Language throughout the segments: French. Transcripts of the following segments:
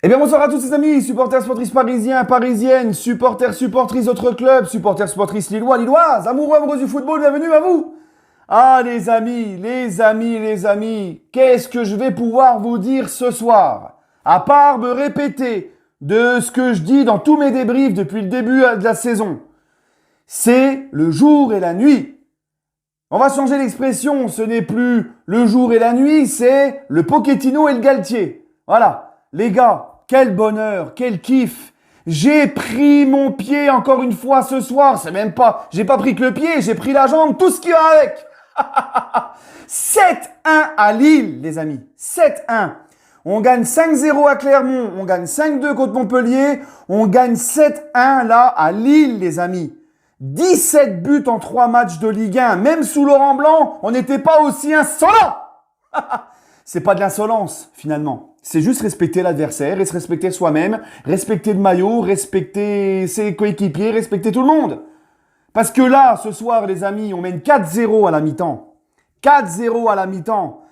Eh bien bonsoir à tous les amis, supporters, supportrices parisiens, parisiennes, supporters, supportrices d'autres clubs, supporters, supportrices lillois, lilloises, amoureux, amoureux du football, bienvenue à vous. Ah les amis, les amis, les amis, qu'est-ce que je vais pouvoir vous dire ce soir? À part me répéter de ce que je dis dans tous mes débriefs depuis le début de la saison. C'est le jour et la nuit. On va changer l'expression, ce n'est plus le jour et la nuit, c'est le Pochettino et le Galtier. Voilà, les gars. Quel bonheur, quel kiff. J'ai pris mon pied encore une fois ce soir. C'est même pas, j'ai pas pris que le pied, j'ai pris la jambe, tout ce qui va avec. 7-1 à Lille, les amis. 7-1. On gagne 5-0 à Clermont, on gagne 5-2 contre Montpellier, on gagne 7-1 là à Lille, les amis. 17 buts en 3 matchs de Ligue 1. Même sous Laurent Blanc, on n'était pas aussi insolent. C'est pas de l'insolence, finalement. C'est juste respecter l'adversaire et se respecter soi-même, respecter le maillot, respecter ses coéquipiers, respecter tout le monde. Parce que là, ce soir, les amis, on mène 4-0 à la mi-temps. 4-0 à la mi-temps.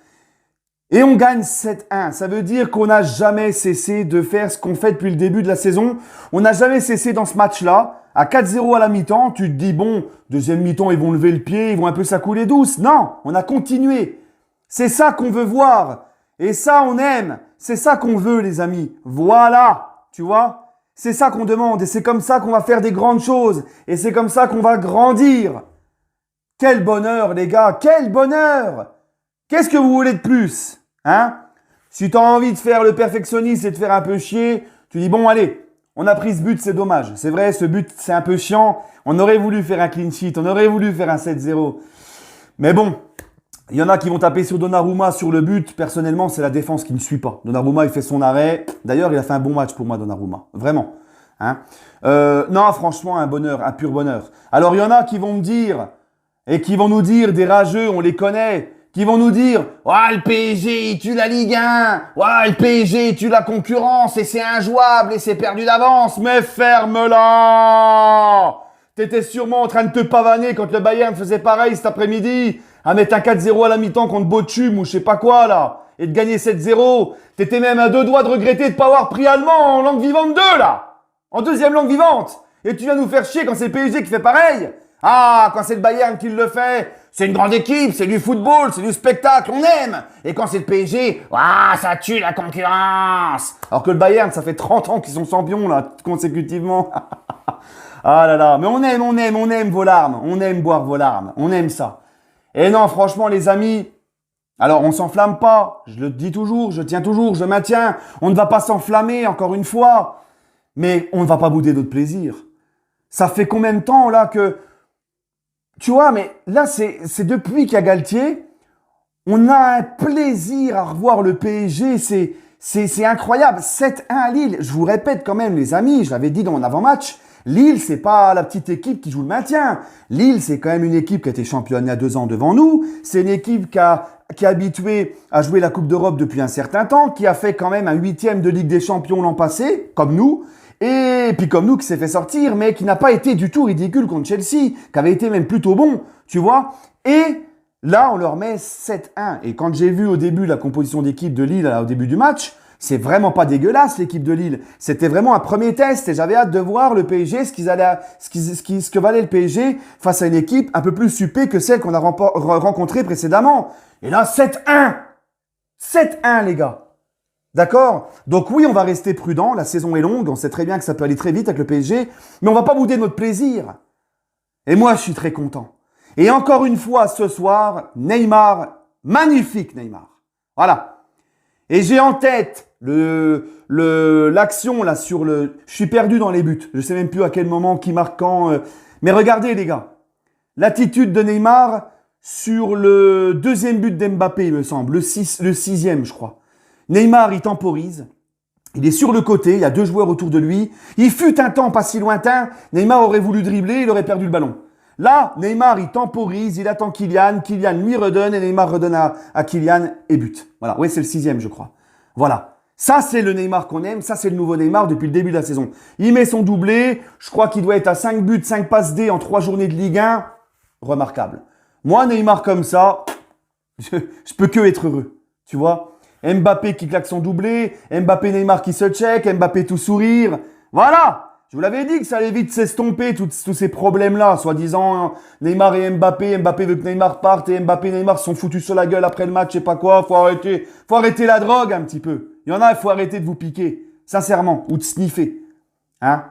Et on gagne 7-1. Ça veut dire qu'on n'a jamais cessé de faire ce qu'on fait depuis le début de la saison. On n'a jamais cessé dans ce match-là. À 4-0 à la mi-temps, tu te dis, bon, deuxième mi-temps, ils vont lever le pied, ils vont un peu s'accouler douce. Non, on a continué. C'est ça qu'on veut voir. Et ça, on aime. C'est ça qu'on veut, les amis. Voilà, tu vois. C'est ça qu'on demande. Et c'est comme ça qu'on va faire des grandes choses. Et c'est comme ça qu'on va grandir. Quel bonheur, les gars. Quel bonheur. Qu'est-ce que vous voulez de plus? Hein? Si tu as envie de faire le perfectionniste et de faire un peu chier, tu dis, bon, allez, on a pris ce but, c'est dommage. C'est vrai, ce but, c'est un peu chiant. On aurait voulu faire un clean sheet. On aurait voulu faire un 7-0. Mais bon. Il y en a qui vont taper sur Donnarumma sur le but. Personnellement, c'est la défense qui ne suit pas. Donnarumma, il fait son arrêt. D'ailleurs, il a fait un bon match pour moi, Donnarumma. Vraiment. Hein, non, franchement, un bonheur, un pur bonheur. Alors, il y en a qui vont me dire, et qui vont nous dire, des rageux, on les connaît, qui vont nous dire, ouais, le PSG, il tue la Ligue 1. Ouais, le PSG, il tue la concurrence, et c'est injouable, et c'est perdu d'avance. Mais ferme-la! T'étais sûrement en train de te pavaner quand le Bayern faisait pareil cet après-midi. À mettre un 4-0 à la mi-temps contre Bochum ou je sais pas quoi là, et de gagner 7-0. T'étais même à deux doigts de regretter de ne pas avoir pris allemand en langue vivante 2 là, en deuxième langue vivante. Et tu viens nous faire chier quand c'est le PSG qui fait pareil. Ah, quand c'est le Bayern qui le fait, c'est une grande équipe, c'est du football, c'est du spectacle, on aime. Et quand c'est le PSG, ah, ça tue la concurrence. Alors que le Bayern, ça fait 30 ans qu'ils sont champions là, consécutivement. Ah là là, mais on aime vos larmes, on aime boire vos larmes, on aime ça. Et non, franchement, les amis, alors on s'enflamme pas. Je le dis toujours, je tiens toujours, je maintiens. On ne va pas s'enflammer, encore une fois. Mais on ne va pas bouder notre plaisir. Ça fait combien de temps, là, que... Tu vois, mais là, c'est depuis qu'il y a Galtier, on a un plaisir à revoir le PSG. C'est incroyable. 7-1 à Lille. Je vous répète quand même, les amis, je l'avais dit dans mon avant-match, Lille, c'est pas la petite équipe qui joue le maintien. Lille, c'est quand même une équipe qui a été championne il y a 2 ans devant nous. C'est une équipe qui est habituée à jouer la Coupe d'Europe depuis un certain temps, qui a fait quand même un 8e de Ligue des Champions l'an passé, comme nous. Et puis comme nous, qui s'est fait sortir, mais qui n'a pas été du tout ridicule contre Chelsea, qui avait été même plutôt bon, tu vois. Et là, on leur met 7-1. Et quand j'ai vu au début la composition d'équipe de Lille au début du match, c'est vraiment pas dégueulasse l'équipe de Lille. C'était vraiment un premier test et j'avais hâte de voir le PSG, ce que valait le PSG face à une équipe un peu plus supée que celle qu'on a rencontrée précédemment. Et là, 7-1. 7-1 les gars. D'accord? Donc oui, on va rester prudent. La saison est longue. On sait très bien que ça peut aller très vite avec le PSG. Mais on va pas bouder notre plaisir. Et moi, je suis très content. Et encore une fois, ce soir, Neymar. Magnifique Neymar. Voilà. Et j'ai en tête l'action là sur le... Je suis perdu dans les buts. Je sais même plus à quel moment, qui marque quand. Mais regardez les gars. L'attitude de Neymar sur le deuxième but d'Mbappé, il me semble. Le sixième, je crois. Neymar, il temporise. Il est sur le côté. Il y a 2 joueurs autour de lui. Il fut un temps pas si lointain. Neymar aurait voulu dribbler. Il aurait perdu le ballon. Là, Neymar, il temporise, il attend Kylian, Kylian lui redonne et Neymar redonne à Kylian et but. Voilà, oui, c'est le 6e, je crois. Voilà. Ça, c'est le Neymar qu'on aime, ça, c'est le nouveau Neymar depuis le début de la saison. Il met son doublé, je crois qu'il doit être à 5 buts, 5 passes D en 3 journées de Ligue 1. Remarquable. Moi, Neymar comme ça, je peux que être heureux, tu vois. Mbappé qui claque son doublé, Mbappé Neymar qui se check, Mbappé tout sourire. Voilà! Je vous l'avais dit que ça allait vite s'estomper, tous ces problèmes-là, soi-disant Neymar et Mbappé, Mbappé veut que Neymar parte et Mbappé et Neymar se sont foutus sur la gueule après le match, je sais pas quoi, faut arrêter la drogue un petit peu. Il y en a, il faut arrêter de vous piquer, sincèrement, ou de sniffer. Hein?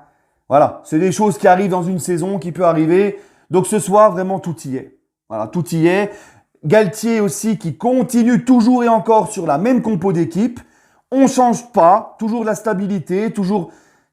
Voilà, c'est des choses qui arrivent dans une saison, qui peut arriver. Donc ce soir, vraiment, tout y est. Voilà, tout y est. Galtier aussi qui continue toujours et encore sur la même compo d'équipe. On change pas, toujours de la stabilité, toujours...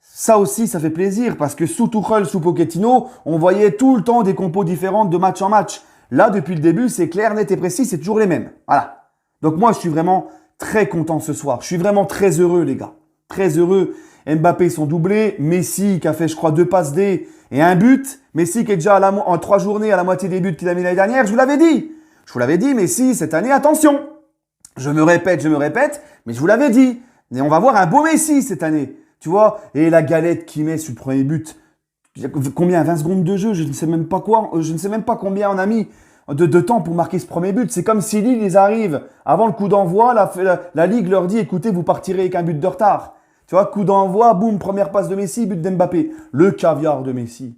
Ça aussi, ça fait plaisir parce que sous Tuchel, sous Pochettino, on voyait tout le temps des compos différentes de match en match. Là, depuis le début, c'est clair, net et précis, c'est toujours les mêmes. Voilà. Donc moi, je suis vraiment très content ce soir. Je suis vraiment très heureux, les gars. Très heureux. Mbappé son doublé, Messi qui a fait, je crois, 2 passes D et un but. Messi qui est déjà en 3 journées à la moitié des buts qu'il a mis l'année dernière. Je vous l'avais dit. Je vous l'avais dit, Messi, cette année, attention. Je me répète, mais je vous l'avais dit. Et on va voir un beau Messi cette année. Tu vois, et la galette qu'il met sur le premier but. Combien? 20 secondes de jeu, je ne sais même pas quoi. Je ne sais même pas combien on a mis de temps pour marquer ce premier but. C'est comme si Lille, ils arrivent avant le coup d'envoi. La Ligue leur dit, écoutez, vous partirez avec un but de retard. Tu vois, coup d'envoi, boum, première passe de Messi, but d'Mbappé. Le caviar de Messi.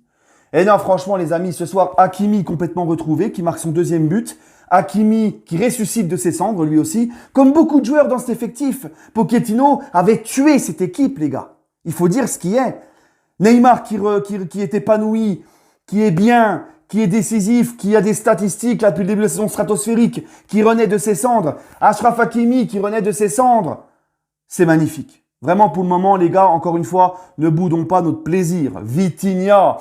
Et non, franchement, les amis, ce soir, Hakimi complètement retrouvé, qui marque son 2e but. Hakimi qui ressuscite de ses cendres, lui aussi. Comme beaucoup de joueurs dans cet effectif, Pochettino avait tué cette équipe, les gars. Il faut dire ce qui est. Neymar qui est épanoui, qui est bien, qui est décisif, qui a des statistiques là depuis le début de la saison stratosphérique, qui renaît de ses cendres. Achraf Hakimi qui renaît de ses cendres. C'est magnifique. Vraiment, pour le moment, les gars, encore une fois, ne boudons pas notre plaisir. Vitinha.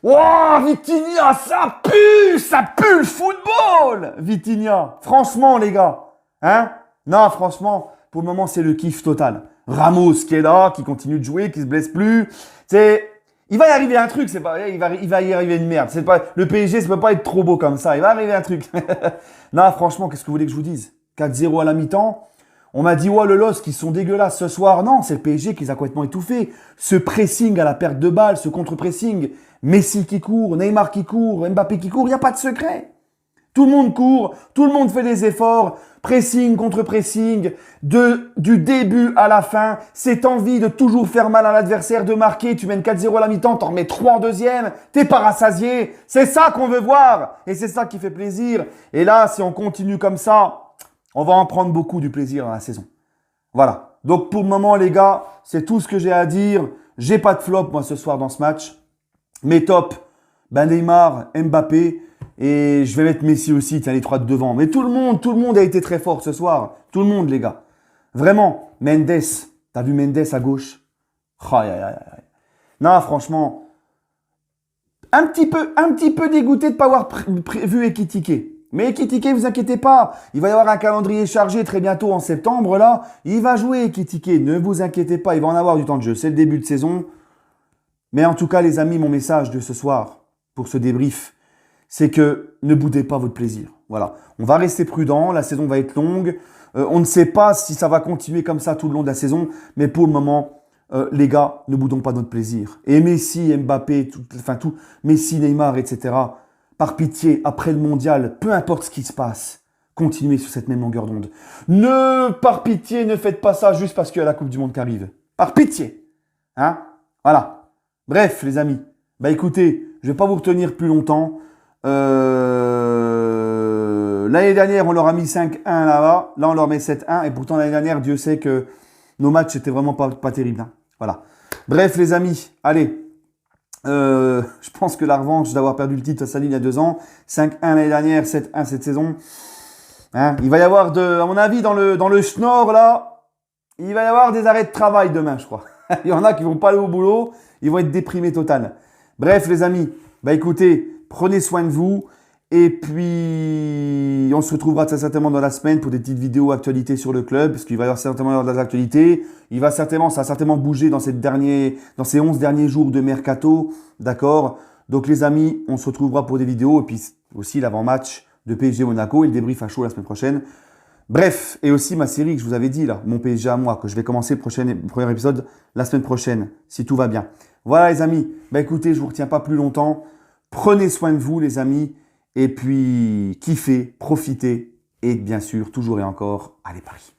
Oh, Vitinha, ça pue le football, Vitinha. Franchement, les gars, hein? Non, franchement, pour le moment, c'est le kiff total. Ramos qui est là, qui continue de jouer, qui se blesse plus. Il va y arriver un truc, il va y arriver une merde. Le PSG, ça peut pas être trop beau comme ça. Il va arriver un truc. Non, franchement, qu'est-ce que vous voulez que je vous dise? 4-0 à la mi-temps. On m'a dit, ouais, le LOSC, ils sont dégueulasses ce soir. Non, c'est le PSG qui les a complètement étouffés. Ce pressing à la perte de balle, ce contre-pressing. Messi qui court, Neymar qui court, Mbappé qui court, il n'y a pas de secret. Tout le monde court, tout le monde fait des efforts. Pressing contre pressing, du début à la fin. Cette envie de toujours faire mal à l'adversaire, de marquer. Tu mènes 4-0 à la mi-temps, t'en remets 3 en deuxième. T'es pas rassasié. C'est ça qu'on veut voir. Et c'est ça qui fait plaisir. Et là, si on continue comme ça, on va en prendre beaucoup du plaisir dans la saison. Voilà. Donc pour le moment, les gars, c'est tout ce que j'ai à dire. J'ai pas de flop, moi, ce soir dans ce match. Mes tops, Neymar, Mbappé. Et je vais mettre Messi aussi, tiens, les 3 de devant. Mais tout le monde a été très fort ce soir. Tout le monde, les gars. Vraiment. Mendes. T'as vu Mendes à gauche? Non, franchement. Un petit peu dégoûté de ne pas avoir vu Ekitike. Mais Ekitike, vous inquiétez pas. Il va y avoir un calendrier chargé très bientôt en septembre, là. Il va jouer Ekitike. Ne vous inquiétez pas, il va en avoir du temps de jeu. C'est le début de saison. Mais en tout cas, les amis, mon message de ce soir, pour ce débrief, c'est que ne boudez pas votre plaisir. Voilà. On va rester prudent. La saison va être longue. On ne sait pas si ça va continuer comme ça tout le long de la saison. Mais pour le moment, les gars, ne boudons pas notre plaisir. Et Messi, Mbappé, Messi, Neymar, etc. Par pitié, après le mondial, peu importe ce qui se passe, continuez sur cette même longueur d'onde. Par pitié, ne faites pas ça juste parce qu'il y a la Coupe du Monde qui arrive. Par pitié. Hein? Voilà. Bref, les amis. Écoutez, je ne vais pas vous retenir plus longtemps. L'année dernière, on leur a mis 5-1 là-bas. Là, on leur met 7-1. Et pourtant, l'année dernière, Dieu sait que nos matchs n'étaient vraiment pas terribles. Hein. Voilà. Bref, les amis, allez. Je pense que la revanche d'avoir perdu le titre à Saline il y a 2 ans. 5-1 l'année dernière, 7-1 cette saison. Hein, il va y avoir, à mon avis, dans le schnorr, là, il va y avoir des arrêts de travail demain, je crois. Il y en a qui vont pas aller au boulot. Ils vont être déprimés total. Bref, les amis, écoutez, prenez soin de vous. Et puis, on se retrouvera très certainement dans la semaine pour des petites vidéos actualités sur le club, parce qu'il va y avoir certainement de l'actualité. Ça va certainement bouger dans ces 11 derniers jours de mercato. D'accord? Donc, les amis, on se retrouvera pour des vidéos. Et puis, aussi l'avant-match de PSG Monaco et le débrief à chaud la semaine prochaine. Bref, et aussi ma série que je vous avais dit, là, mon PSG à moi, que je vais commencer le premier épisode la semaine prochaine, si tout va bien. Voilà, les amis. Écoutez, je vous retiens pas plus longtemps. Prenez soin de vous, les amis. Et puis, kiffez, profitez. Et bien sûr, toujours et encore, allez Paris.